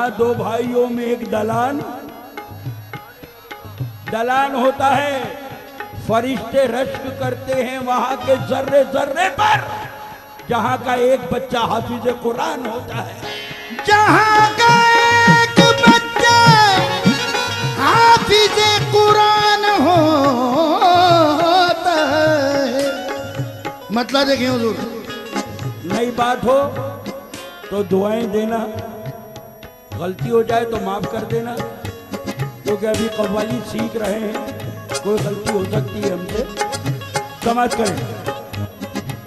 जहां दो भाइयों में एक दलान होता है, फरिश्ते रश्क करते हैं वहां के जर्रे जर्रे पर। जहां का एक बच्चा हाफिज कुरान होता है, जहां का एक बच्चा हाफिज कुरान होता है। मतलब देखें हुजूर, नई बात हो तो दुआएं देना, गलती हो जाए तो माफ कर देना, क्योंकि अभी कव्वाली सीख रहे हैं, कोई गलती हो सकती है हमसे, समाज करें।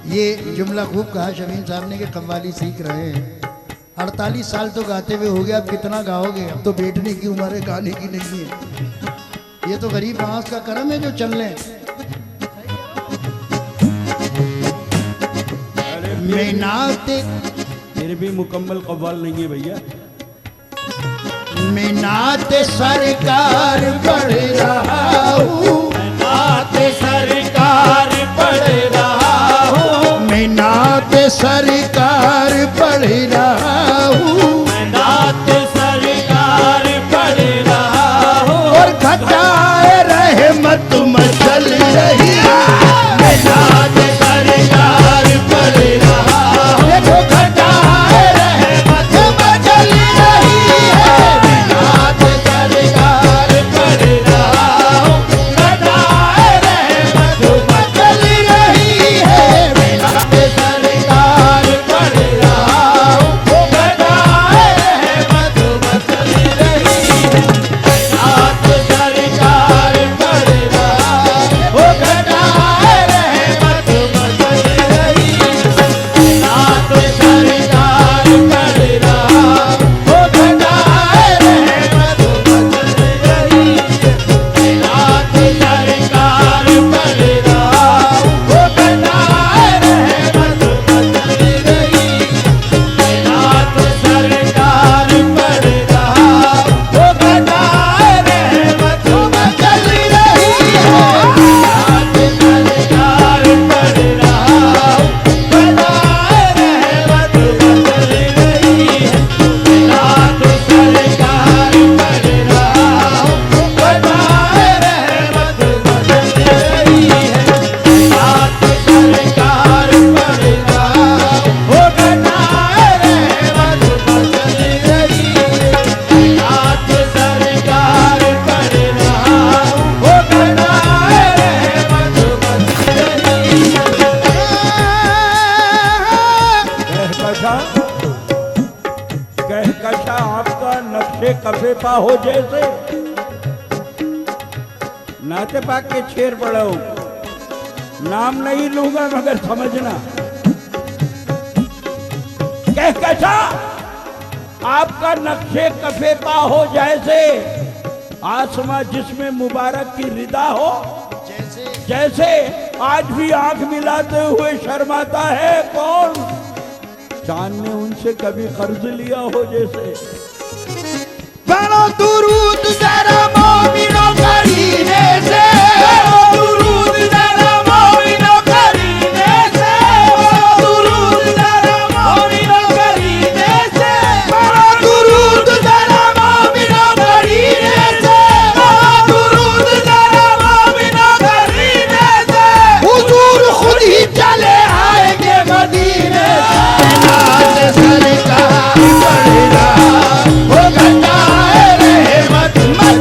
ये जुमला खूब कहा शमीम साहब ने कि कव्वाली सीख रहे हैं। 48 साल तो गाते हुए हो गया, अब कितना गाओगे? अब तो बैठने की उम्र है, गाने की नहीं है। ये तो गरीब नवाज का करम है जो चल रहे हैं। मैं नाते फिर भी मुकम्मल कव्वाल नहीं है भैया। मैं नाते सरकार पढ़ रहा हूँ, नाते सरकार पढ़ रहा हूँ, मैं नाते सरकार पढ़ रहा हूँ, नाते सरकार पढ़ रहा हूँ, और खटाए रहमत मचल रही है। मैं नाते सरकार पढ़ रहा हूँ, देखो खटाए रहमत मचल रही है। मैं नाते सरकार पढ़ रहा हूँ, खटाए रहमत मचल रही है। मैं नाते सरकार पढ़ रहा हूँ, खटाए रहमत मचल रही है। नाते सरकार पढ़ रहा हूँ, खटाए रहमत मचल रही है। नाते सरकार पढ़ रहा हूँ, खटाए रहमत मचल रही है। नाते सरकार पढ़ रहा हूँ, खटाए रहमत मचल रही है। नाते सरकार पढ़ रहा हूँ, खटाए रहमत मचल रही है। नाते सरकार पढ़ रहा हूँ, खटाए रहमत मचल रही है। नाते सरकार पढ़ रहा हूँ, खटाए रहमत मचल रही है। नाते सरकार पढ़ रहा हूँ, खटाए रहमत मचल रही है। नाते सरकार पढ़ रहा हूँ, खटाए रहमत मचल रही है। कहकशा आपका नक्शे कफे पा हो जैसे। नाते पाक के शेर पढ़ो, नाम नहीं लूंगा मगर समझना। कहकशा आपका नक्शे कफे पा हो जैसे, आसमां जिसमें मुबारक की रिदा हो जैसे। आज भी आंख मिलाते हुए शर्माता है कौन? चांद ने उनसे कभी कर्ज लिया हो जैसे। पढ़ो दुरूद जरा मोमिनो करीने से, दुरूद जरा मोमिनो करीने से, दुरूद जरा मोमिनो करीने से, पढ़ो दुरूद जरा मोमिनो करीने से, दुरूद जरा मोमिनो करीने से। हुजूर खुद ही चले आएंगे मदीने से। सरकार पढ़ रहा हो, खटाए रहमत मचल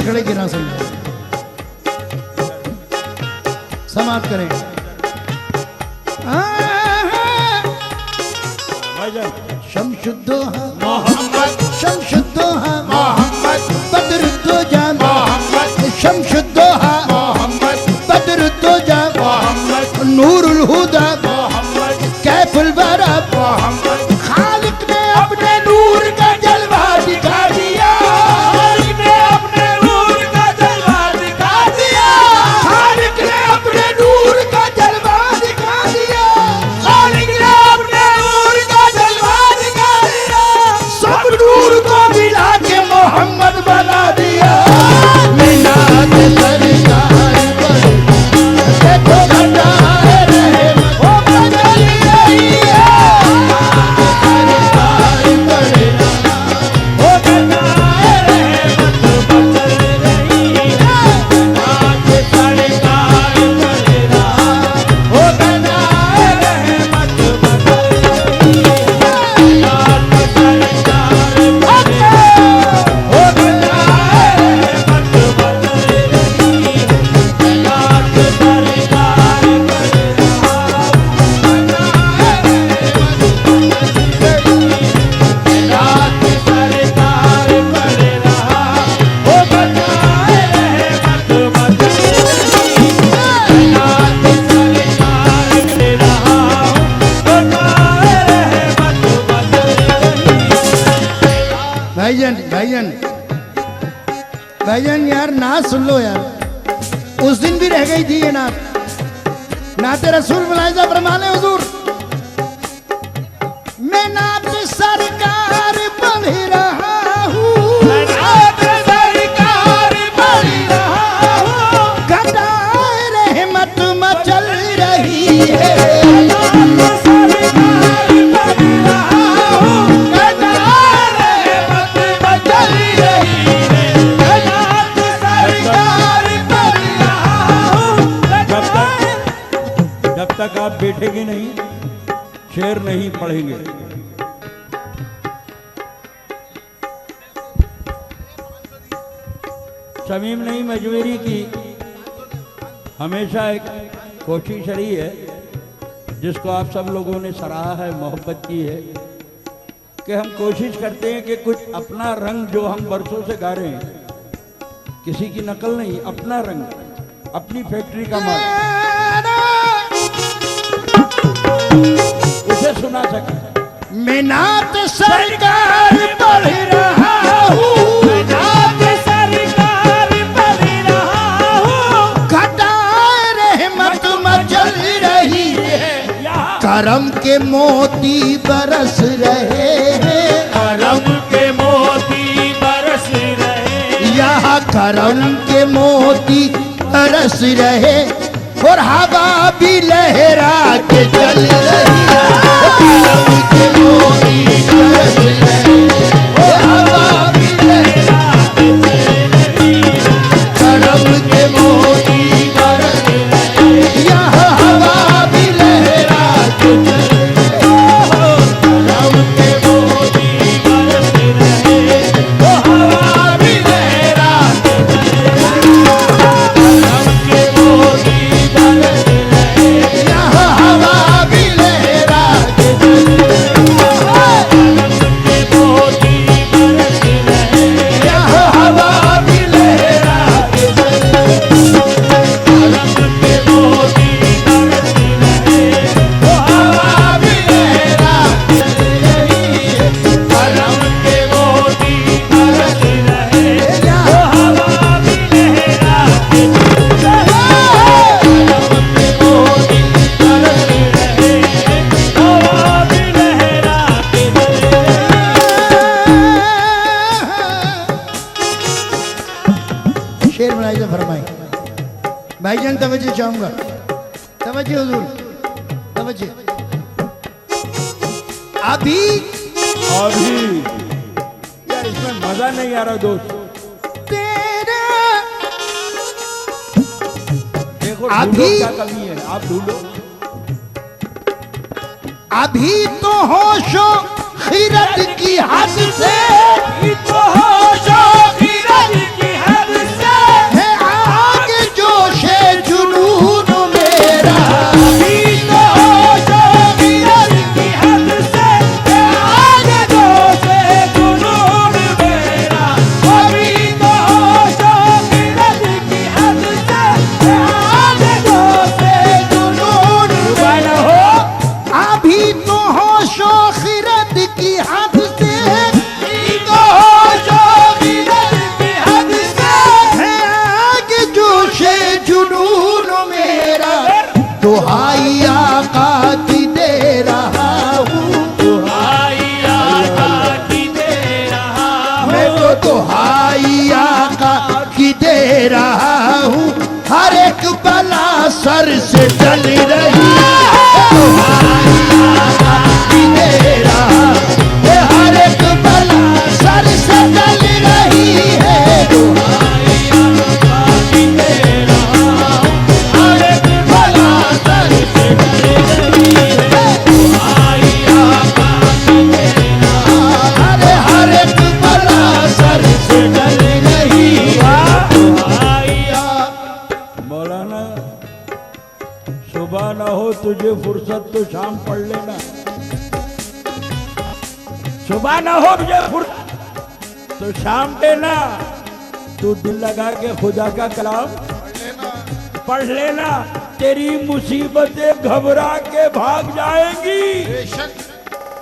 खड़े गिना समझो, समाप्त करें। भाईजान शमशुद्धो मोहम्मद शमशुद्धो मोहम्मद बदरुद्धो जान मोहम्मद शमशुद्धो मोहम्मद बदरुद्धो जान मोहम्मद नूरुल हुदा मोहम्मद कैफुल बरा मोहम्मद खालिक ने अपने नूर का जलवा दिखा दिया, खालिक ने अपने नूर का जलवा दिखा दिया, खालिक ने अपने नूर का जलवा दिखा दिया, खालिक ने अपने नूर का जलवा दिखा दिया, सब नूर को मिला के मोहम्मद बना दिया। मिलाद सरकार पर देखो घटाए रहे वो बदल रही है, सरकार पर वो बनाए रहमत बदल रही है, आज सरकार कर रहा, वो बनाए रहमत बदल रही है, आज सरकार कर रहा, वो बनाए रहमत बदल रही है, आज सरकार कर रहा, रात सरकार कर रहा, वो बनाए रहमत बदल रही है, रात सरकार कर रहा, बनाए रहमत बदल रही है। भाईजान भाईजान भाईजान यार नात सुन लो यार, उस दिन भी रह गई थी ये नाते रसूल मुलाहिजा फरमाने हुजूर, मैं नात सरकार पढ़ रहा हूँ, रात सरकार पढ़ रहा हूँ, घटाए रहमत मचल रही है, रात सरकार पढ़ रहा हूँ, बनाए रहमत बदल रही है, रात सरकार पढ़ रहा हूँ, जब तक आप बैठेंगे नहीं शेर नहीं पढ़ेंगे। शमीम नहीं मजबूरी की हमेशा एक कोशिश रही है जिसको आप सब लोगों ने सराहा है, मोहब्बत की है कि हम कोशिश करते हैं कि कुछ अपना रंग जो हम बरसों से गा रहे हैं, किसी की नकल नहीं, अपना रंग, अपनी फैक्ट्री का माल उसे सुना सके। मैं नात सरकार पढ़ रहा हूँ, रात सरकार पढ़ रहा हूँ, घटाए रहमत मचल रही है, यहाँ करम के मोती बरस रहे हैं, करम के मोती बरस रहे, यहाँ करम के मोती बरस रहे और हवा भी लहरा के चल रही है, करम के मोती बरस रहे और हवा भी लहरा के चल रही है, करम के मोती बरस रहे, यहाँ हवा भी लहरा के चल रही है, करम के मोती बरस रहे, वो हवा भी लहरा के चले, करम के मोती बरस रहे, यहाँ हवा भी लहरा के चल रही है, करम के मोती बरस रहे, यहाँ हवा भी लहरा के चल रही है, करम के मोती बरस रहे, वो हवा भी लहरा के चले, करम के मोती बरस रहे, वो हवा भी लहरा के चले, करम के मोती बरस रहे, हवा भी लहरा के चले। शेर मुलाहिजा फरमाए। भाईजान तवज्जो चाहूंगा, तवज्जो हुजूर, तवज्जो। अभी अभी यार इसमें मजा नहीं आ रहा दोस्त, तेरा देखो अभी- ढूंढो क्या कमी है, आप ढूंढो। अभी तो होशो खिरत की हद से तो होशो खिरत की हद से हर एक बला सर से टल रही तेरा, ये हर एक बला सर से टल रही है। हर एक बला सर से टल रही है। अरे हर एक बला सर से टल रही मौलाना सुबह ना हो तुझे फुर्सत तो शाम पढ़ लेना, सुबह ना हो मुझे फुर्सत तो शाम देना, तू दिल लगा के खुदा का कलाम पढ़ लेना, तेरी मुसीबतें घबरा के भाग जाएंगी।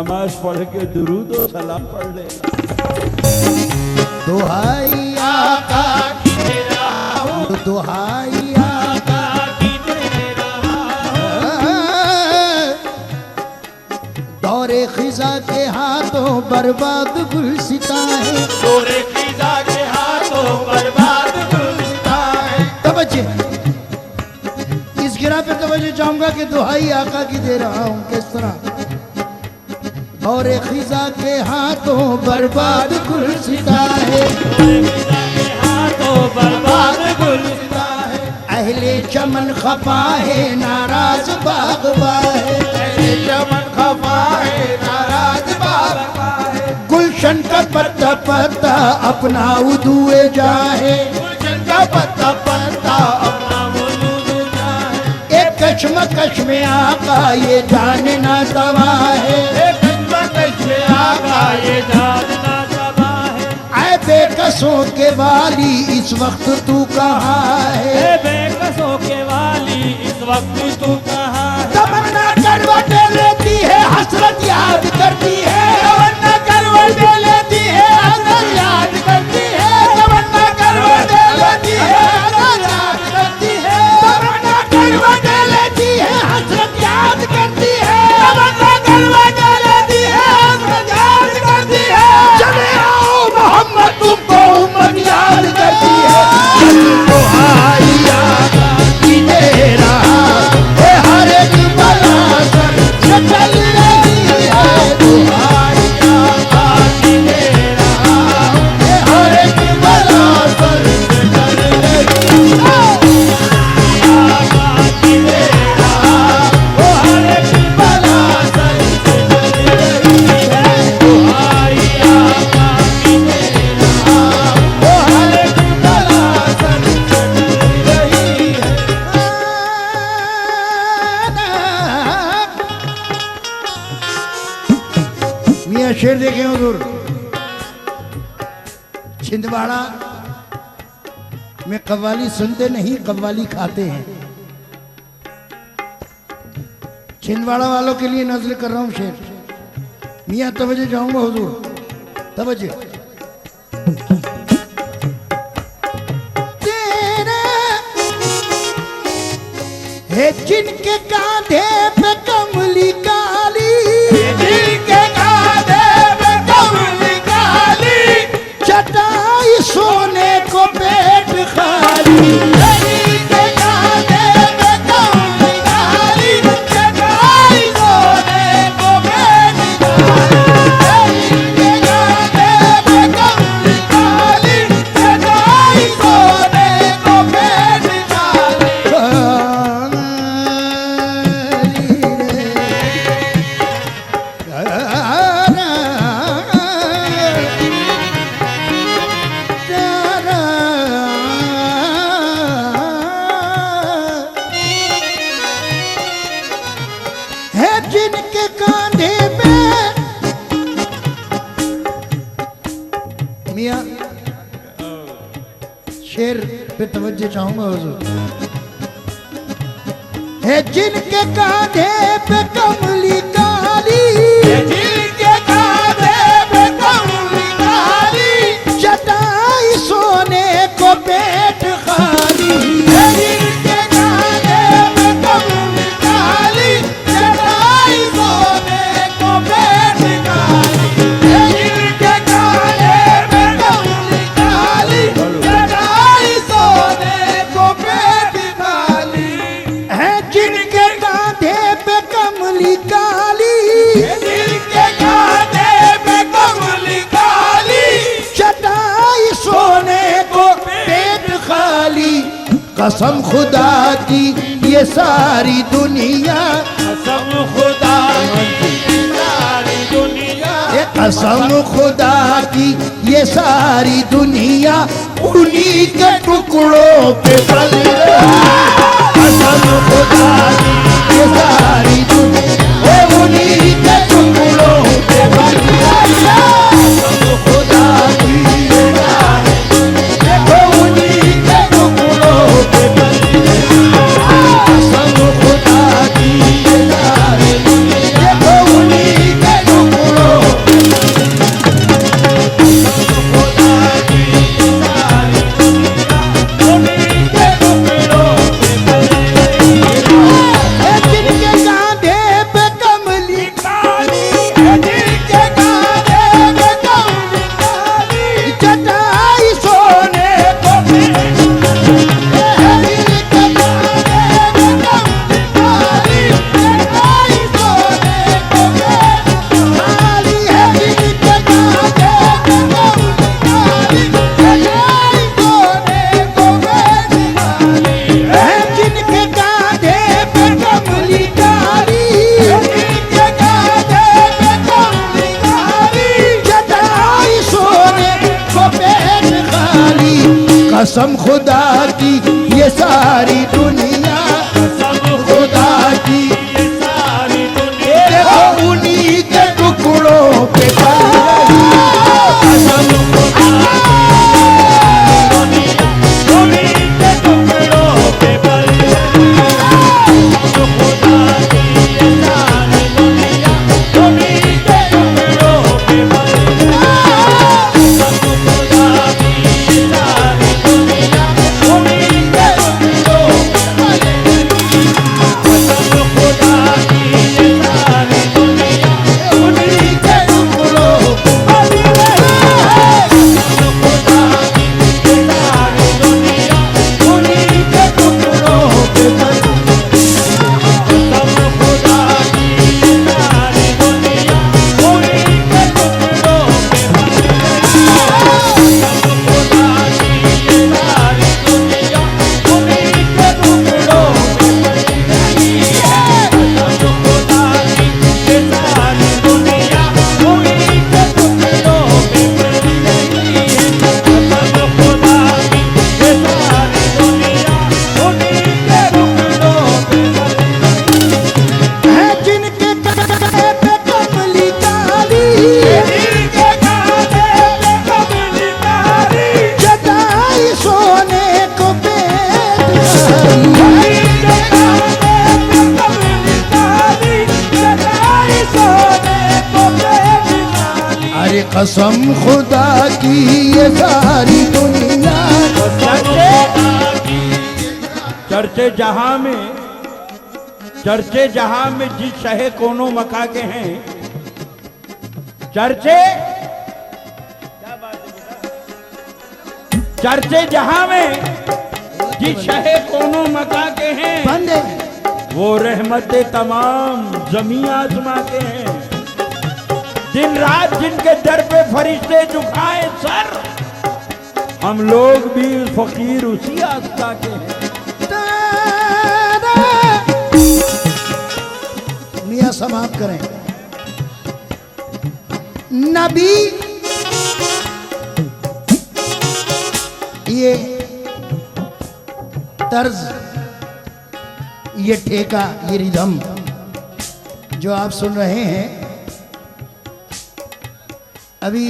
नमाज पढ़ के दुरूद और सलाम पढ़ लेना। दुहाई आका की तेरा हूँ, दुहाई आका की तेरा दौरे खिजा के हाथों बर्बाद गुलसिता है, तोरे खिजा के हाथों बर्बाद गुलसिता है। तवज्जो इस गिरा पे तवज्जो चाहूंगा कि दुहाई आका की दे रहा हूँ किस तरह। और खिजा के हाथों बर्बाद गुलसिता है, खिजा के हाथों बर्बाद गुलसिता है। अहले चमन खफा है नाराज बागबा है, अहले चमन खफा है नाराज बागबा है। गुलशन का पत्ता पत्ता अपना उदुए जाए, गुलशन का पत्ता पत्ता अपना वजूद जाए। एक कश्मकश में आका ये जानना दवा है, आका ये जानना दवा है। ऐ बेकसों के वाली इस वक्त तू कहाँ है, बेकसों के वाली इस वक्त तू कहाँ है। तमन्ना करवटें लेती है हसरत याद करती है, तमन्ना करवटें लेती है हसरत याद करती है। तमन्ना करवटें लेती है हसरत याद करती है। तमन्ना करवटें लेती है हसरत याद करती है, तमन्ना करवटें लेती है हसरत याद करती है। चले आओ मोहम्मद तुमको उम्मत याद करती है। दुहाई आका की तेरा ये हर एक बला सर से टल रही है, दुहाई आका की तेरा ये हर एक बला सर से टल रही है। आका की तेरा वो हर एक बला सर से टल रही है, दुहाई आका की तेरा वो हर एक बला सर से टल रही है। मियाँ शेर देखे हुजूर, छिंदवाड़ा में कव्वाली सुनते नहीं कव्वाली खाते हैं। छिंदवाड़ा वालों के लिए नजर कर रहा हूँ शेर। मियाँ तवज्जो चाहूंगा हुजूर, तवज्जो। तेरे है जिनके कांधे पे कमली काली, जिनके कांधे पे कमली काली। चटाई सोने को पेट खाली, जिनके कांधे पे कमली काली। चटाई सोने को पेट खाली। जिनके कांधे पे कमली काली। चटाई सोने को पेट खाली। है जिनके कांधे पे मियाँ शेर पे तवज्जो चाहूंगा हुजूर। है जिनके कांधे पे कमली काली, जिनके कांधे पे कमली काली। चटाई सोने को पेट खाली, जिनके कांधे पे कमली काली। चटाई सोने को पेट खाली। जिनके कांधे पे कमली काली। चटाई सोने को पेट कसम खुदा की ये सारी दुनिया, कसम खुदा की सारी दुनिया, ये कसम खुदा की ये सारी दुनिया उन्हीं के टुकड़ों पे पल रही। कसम खुदा की ये सारी दुनिया उन्हीं के टुकड़ों पे पल रही। कसम खुदा की ये सारी दुनिया उन्हीं के टुकड़ों पे पल रही। कसम खुदा की ये सारी दुनिया उन्हीं के टुकड़ों जिनके कांधे पे कमली काली, जिनके कांधे पे कमली काली, चटाई सोने को जिनके कांधे पे कमली काली, चटाई सोने को खाली है जिनके कांधे पे कमली काली, चटाई सोने को निकाली। है जिनके कांधे पे कमली काली जिनके कांधे पे कमली काली, चटाई सोने को पेट खाली। कसम खुदा की ये सारी दुनिया, कसम खुदा की ये सारी दुनिया, देखो उन्हीं के टुकड़ों पे पल रही। कसम उन्हीं के टुकड़ों पे पल रही। कसम खुदा की ये सारी दुनिया, उन्हीं के टुकड़ों पे पल रही। कसम खुदा की ये सारी दुनिया, उन्हीं के टुकड़ों पे पल रही। कसम खुदा की ये सारी दुनिया, उन्हीं के टुकड़ों पे पल रही। कसम खुदा की ये सारी दुनिया, उन्हीं के टुकड़ों पे पल रही। कसम खुदा की ये सारी दुनिया, उन्हीं के टुकड़ों पे पल रही। कसम खुदा की ये सारी दुनिया, उन्हीं के टुकड़ों पे पल रही है। कसम खुदा की ये सारी दुनिया, उन्हीं के टुकड़ों पे पल रही है। कसम खुदा की ये सारी दुनिया, उन्हीं के टुकड़ों पे पल रही है। है जिनके कांधे पे कमली काली, जिनके कांधे पे कमली काली, चटाई सोने को पेट खाली। जिनके कांधे पे कमली काली, चटाई सोने को पेट खाली। अरे कसम खुदा की ये सारी दुनिया, चर्चे जहां में जिस शहे कोनो मका के हैं, चर्चे जहां में जिस शहे कोनो मका के हैं, बंदे वो रहमते तमाम जमी आजमा के हैं। दिन रात जिनके दर पे फरिश्ते झुकाए सर, हम लोग भी फकीर उसी आस्था के हैं। मियां समाप्त करें। नबी ये तर्ज, ये ठेका, ये रिदम जो आप सुन रहे हैं, अभी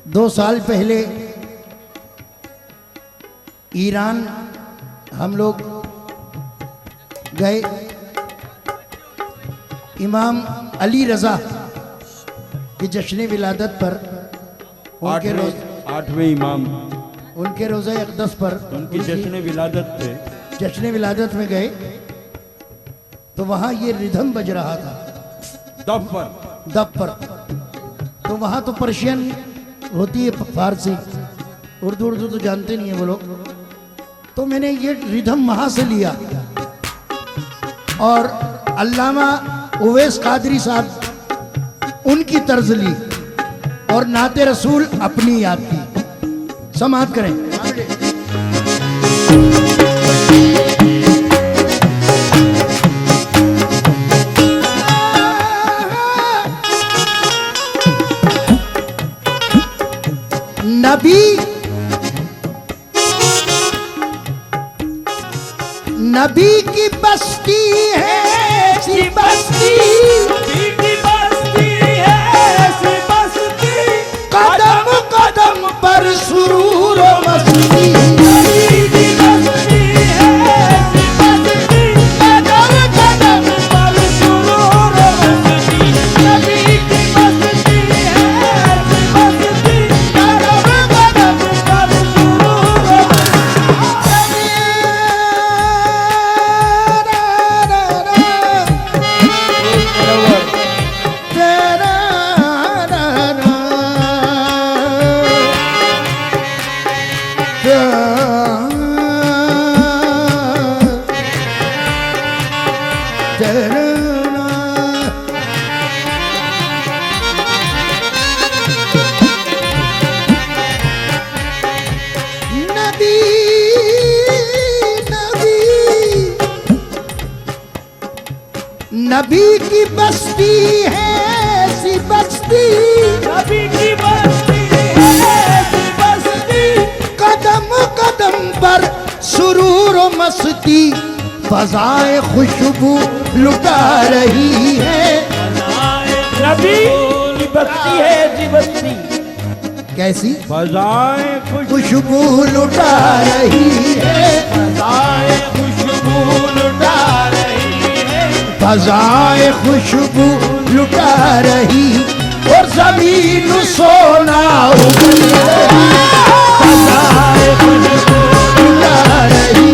2 साल पहले ईरान हम लोग गए। इमाम अली रज़ा के जश्न विलादत पर, आठवें इमाम उनके रोज़ा अक़दस पर, उनकी जश्न विलादत पे जश्न विलादत में गए तो वहाँ ये रिदम बज रहा था दब पर। तो वहाँ तो पर्शियन होती है, फारसी, उर्दू तो जानते नहीं है वो लोग। तो मैंने ये रिदम वहाँ से लिया और अल्लामा उवैस कादरी साहब उनकी तर्ज ली और नाते रसूल अपनी याद की। समाप्त करें। नबी की बस्ती है ऐसी बस्ती, नबी की बस्ती है ऐसी बस्ती, कदम कदम पर सुरूर और मस्ती। नबी की बस्ती है ऐसी बस्ती, कदम कदम पर सुरूर और मस्ती। नबी की बस्ती है ऐसी बस्ती, कदम कदम पर सुरूर और नबी की बस्ती है ऐसी बस्ती, नबी की बस्ती है ऐसी बस्ती, कदम कदम पर सुरूर और मस्ती। फजाए खुशबू लुटा रही है। नबी की बस्ती है ऐसी बस्ती, कैसी फजाएं खुशबू लुटा रही है। फजाए खुशबू लुटा रही है, फजाए खुशबू लुटा रही और जमीन सोना उगल रही। फजाए खुशबू लुटा रही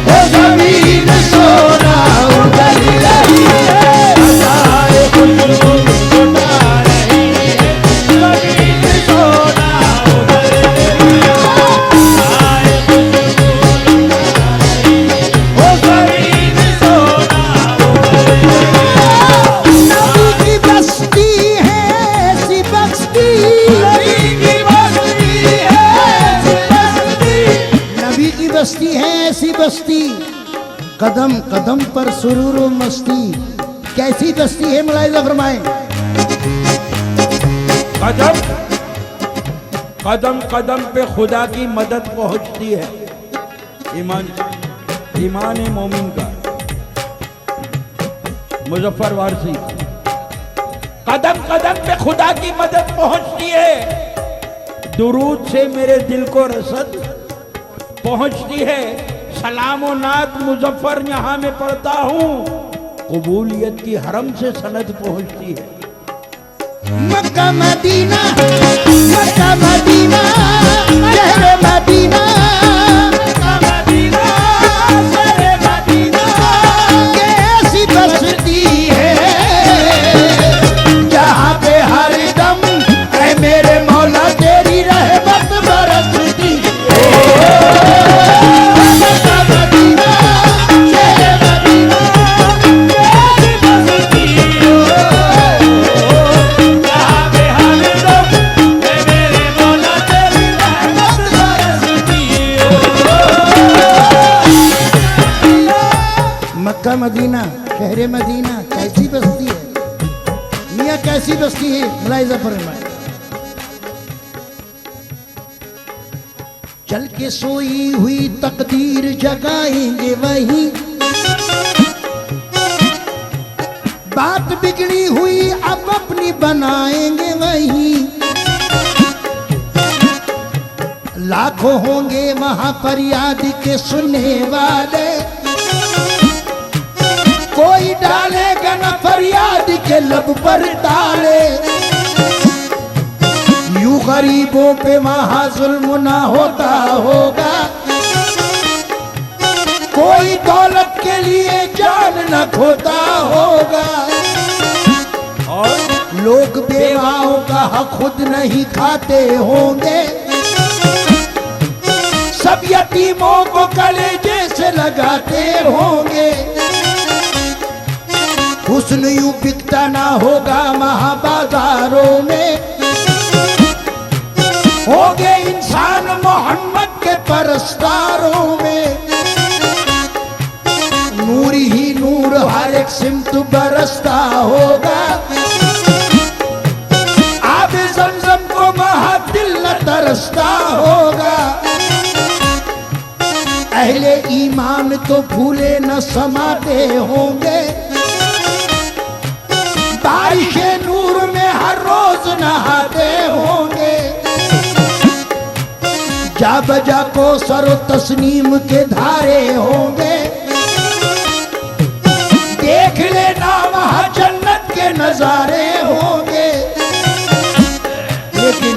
और जमीन सोना उगल रही है। फजाए खुशबू लुटा रही है, जमीन सोना उगल रही है। फजाए खुशबू लुटा रही है, ओ जमीन सोना उगल रही है। नबी की बस्ती है ऐसी बस्ती, नबी की बस्ती है ऐसी बस्ती, नबी की बस्ती है ऐसी बस्ती, कदम कदम पर सुरूर और मस्ती। कैसी बस्ती है मुलाहिजा फरमाएं। कदम कदम कदम पे खुदा की मदद पहुंचती है। ईमान मोमिन का मुजफ्फर वारसी। कदम कदम पे खुदा की मदद पहुंचती है, दुरूद से मेरे दिल को रसद पहुंचती है। सलाम और नात मुजफ्फर यहाँ में पढ़ता हूँ, कबूलियत की हरम से सनद पहुंचती है। मक्का मदीना, मक्का मदीना, शहर मदीना, मदीना सरे मदीना, ये ऐसी बस्ती है जहाँ पे हर दम ऐ मेरे मौला तेरी रहमत बरसती। मक्का मदीना, शहर मदीना, ऐसी बस्ती हो, जहाँ पे हर दम है मेरे मौला तेरी रहमत बरसती हो। मक्का मदीना, शहर मदीना कैसी बस्ती है मियाँ, कैसी बस्ती है मुलाहिजा फरमाएं। चल के सोई हुई तकदीर जगाएंगे वहीं, बात बिगड़ी हुई अब अपनी बनाएंगे वहीं। लाखों होंगे वहां फरियाद के सुनने वाले, कोई डालेगा न फरियाद के लब पर ताले। यूं गरीबों पे वहां जुल्म ना होता होगा, कोई दौलत के लिए जान न खोता होगा। और लोग बेवाओं का हक खुद नहीं खाते होंगे, सब यतीमों को कलेजे से लगाते होंगे। हुस्न यूं बिकता ना होगा महाबाजारों में, होंगे इंसान मोहन रफ्तारों में, नूर ही नूर हर एक सिमत बरसता होगा। आब ज़मज़म को महादिल न तरसता होगा। अहले ईमान तो फूले न समाते होंगे, बारिश नूर में हर रोज नहाते होंगे। जा बजा को सरो तस्नीम के धारे होंगे, देख लेना वहां जन्नत के नजारे होंगे। लेकिन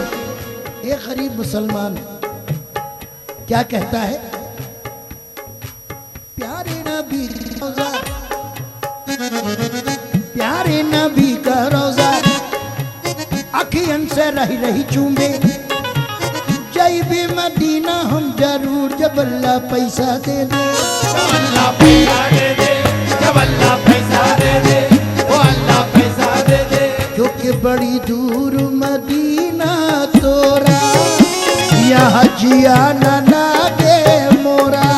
एक गरीब मुसलमान क्या कहता है, प्यारे नबी रोजा, प्यारे नबी का रोजा अखियन से रही रही चूमे। जैबे मदीना हम जरूर जब अल्लाह पैसा दे दे, अल्लाह पैसा दे दे, जब अल्लाह पैसा दे दे, वो अल्लाह पैसा दे दे। क्योंकि बड़ी दूर मदीना तोरा, यहाँ जिया न लागे मोरा।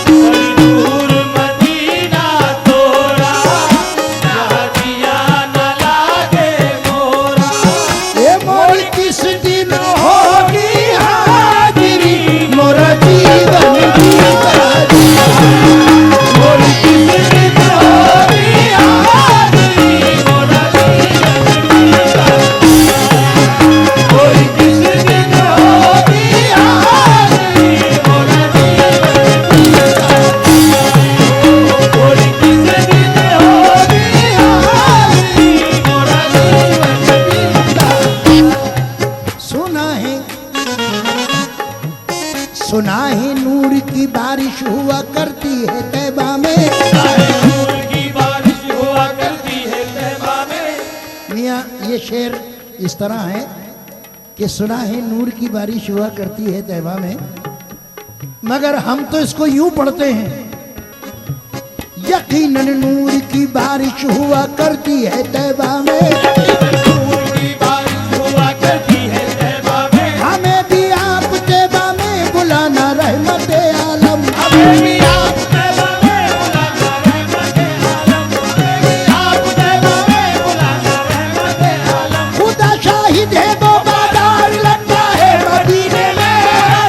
बड़ी दूर मदीना तोरा, यहाँ जिया न लागे मोरा। ये मोरी किस दिन होगी हाजिरी, मोरा जीवन जीवा मोरी किस दिन होगी हाज़िरी, मोरा जीवन जीवा। मोरी किस दिन होगी हाज़िरी, मोरा जीवन जीवा। मोरी किस दिन होगी हाज़िरी, मोरा जीवन जीवा। सुना है नूर की बारिश हुआ करती है तैबा में। नूर की बारिश हुआ करती है तैबा में। मियाँ ये शेर इस तरह है कि सुना है नूर की बारिश हुआ करती है तैबा में, मगर हम तो इसको यूं पढ़ते हैं, यकीनन नूर की बारिश हुआ करती है तैबा में। नूर की बारिश हुआ करती है तैबा में। हमें भी आप तैबा में बुलाना रहमत आलम। हमें भी आप तैबा में बुलाना रहमत आलम। हमें भी आप तैबा में बुलाना रहमत आलम। खुदा शाहिद है वो बाजार लगता है मदीने में।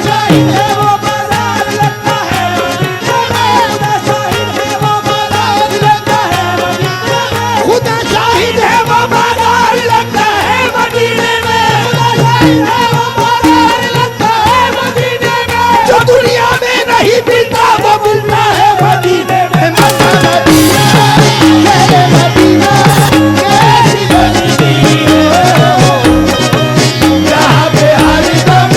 शाहिद है वो बाजार लगता है मदीने में। खुदा शाहिद है वो बाजार लगता है मदीने में। खुदा शाहिद है वो बाजार लगता है मदीने में। खुदा शाहिद है वो बाजार लगता है मदीने में। जो दुनिया में नहीं मिलता वो मिलता है मदीने में। मक्का मदीना, मेरे मदीना, कैसी बस्ती हो, जहाँ पे हर दम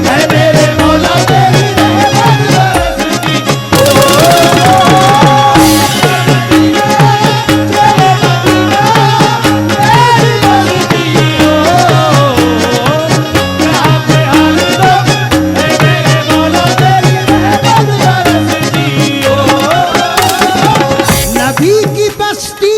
है मेरे मौला तेरी रहमत बरसती नबी की बस्ती